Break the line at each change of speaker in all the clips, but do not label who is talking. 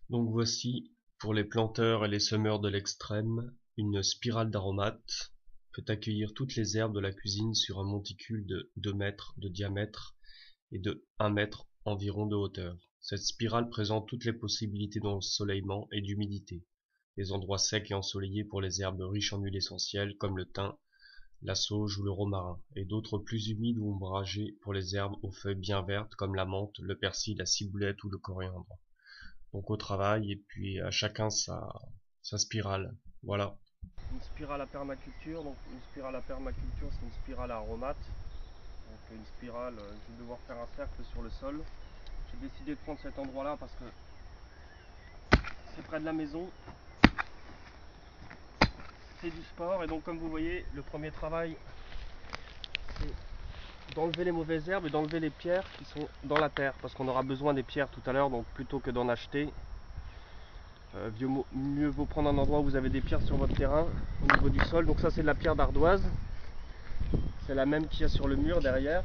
Donc voici, pour les planteurs et les semeurs de l'extrême, une spirale d'aromates peut accueillir toutes les herbes de la cuisine sur un monticule de 2 mètres de diamètre et de 1 mètre environ de hauteur. Cette spirale présente toutes les possibilités d'ensoleillement et d'humidité. Des endroits secs et ensoleillés pour les herbes riches en huile essentielle comme le thym, la sauge ou le romarin, et d'autres plus humides ou ombragés pour les herbes aux feuilles bien vertes comme la menthe, le persil, la ciboulette ou le coriandre. Donc au travail, et puis à chacun sa spirale. Voilà.
Une spirale à permaculture, donc une spirale à permaculture c'est une spirale à aromates. Donc une spirale, je vais devoir faire un cercle sur le sol. J'ai décidé de prendre cet endroit là parce que c'est près de la maison, c'est du sport et donc comme vous voyez le premier travail c'est d'enlever les mauvaises herbes et d'enlever les pierres qui sont dans la terre parce qu'on aura besoin des pierres tout à l'heure, donc plutôt que d'en acheter, mieux vaut prendre un endroit où vous avez des pierres sur votre terrain au niveau du sol. Donc ça c'est de la pierre d'ardoise, c'est la même qu'il y a sur le mur derrière.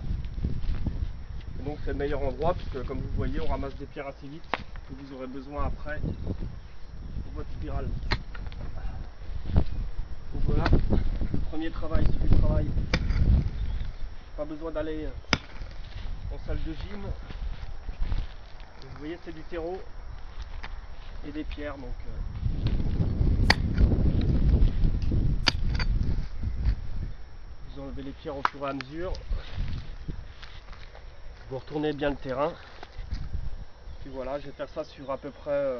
Et donc c'est le meilleur endroit puisque comme vous voyez on ramasse des pierres assez vite que vous aurez besoin après pour votre spirale. Donc voilà, le premier travail c'est du travail. Pas besoin d'aller en salle de gym. Vous voyez c'est du terreau et des pierres donc vous enlevez les pierres au fur et à mesure. Vous retournez bien le terrain. Puis voilà, je vais faire ça sur à peu près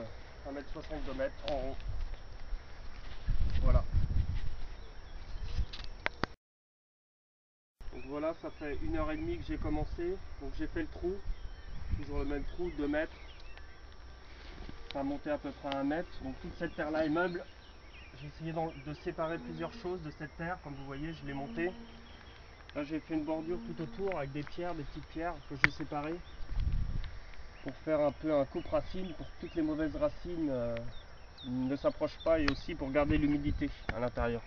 1,60 m en haut. Voilà. Donc voilà, ça fait 1h30 que j'ai commencé. Donc j'ai fait le trou, toujours le même trou, 2 mètres. Ça a monté à peu près à 1 mètre. Donc toute cette terre là est meuble. J'ai essayé de séparer plusieurs choses de cette terre. Comme vous voyez, je l'ai montée. Là j'ai fait une bordure tout autour avec des pierres, des petites pierres que j'ai séparées. Pour faire un peu un coupe-racine, pour que toutes les mauvaises racines ne s'approchent pas et aussi pour garder l'humidité à l'intérieur.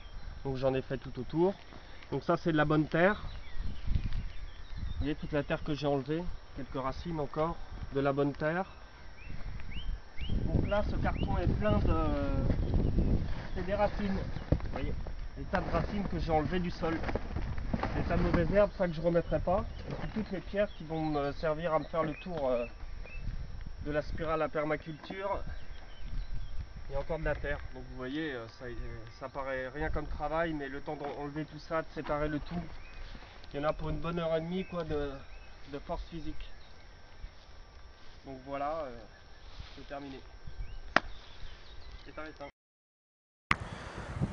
Donc j'en ai fait tout autour. Donc ça c'est de la bonne terre. Vous voyez toute la terre que j'ai enlevée, quelques racines encore, de la bonne terre. Donc là ce carton est plein de... c'est des racines. Vous voyez, des tas de racines que j'ai enlevées du sol. Des tas de mauvaises herbes, ça que je ne remettrai pas. Et puis toutes les pierres qui vont me servir à me faire le tour de la spirale à permaculture. Il y a encore de la terre, donc vous voyez, ça paraît rien comme travail, mais le temps d'enlever tout ça, de séparer le tout, il y en a pour une bonne heure et demie quoi, de force physique. Donc voilà, c'est terminé. Éteins, éteins.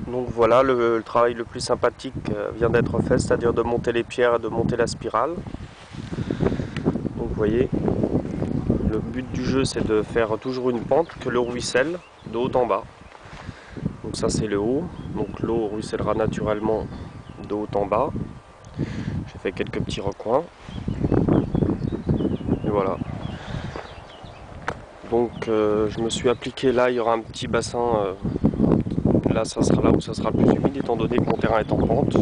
Donc voilà, le travail le plus sympathique vient d'être fait, c'est-à-dire de monter les pierres et de monter la spirale. Donc vous voyez, le but du jeu c'est de faire toujours une pente, que l'eau ruisselle de haut en bas. Donc ça c'est le haut, donc l'eau ruissellera naturellement de haut en bas. J'ai fait quelques petits recoins. Et voilà. Donc je me suis appliqué là, il y aura un petit bassin. Là ça sera là où ça sera le plus humide étant donné que mon terrain est en pente.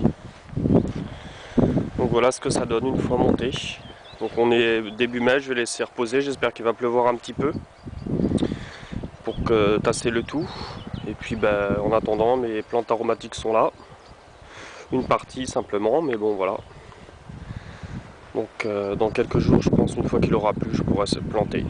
Donc voilà ce que ça donne une fois monté. Donc on est début mai, je vais laisser reposer, j'espère qu'il va pleuvoir un petit peu pour tasser le tout. Et puis en attendant mes plantes aromatiques sont là. Une partie simplement, mais bon voilà. Donc dans quelques jours, je pense, une fois qu'il aura plu, je pourrai se planter.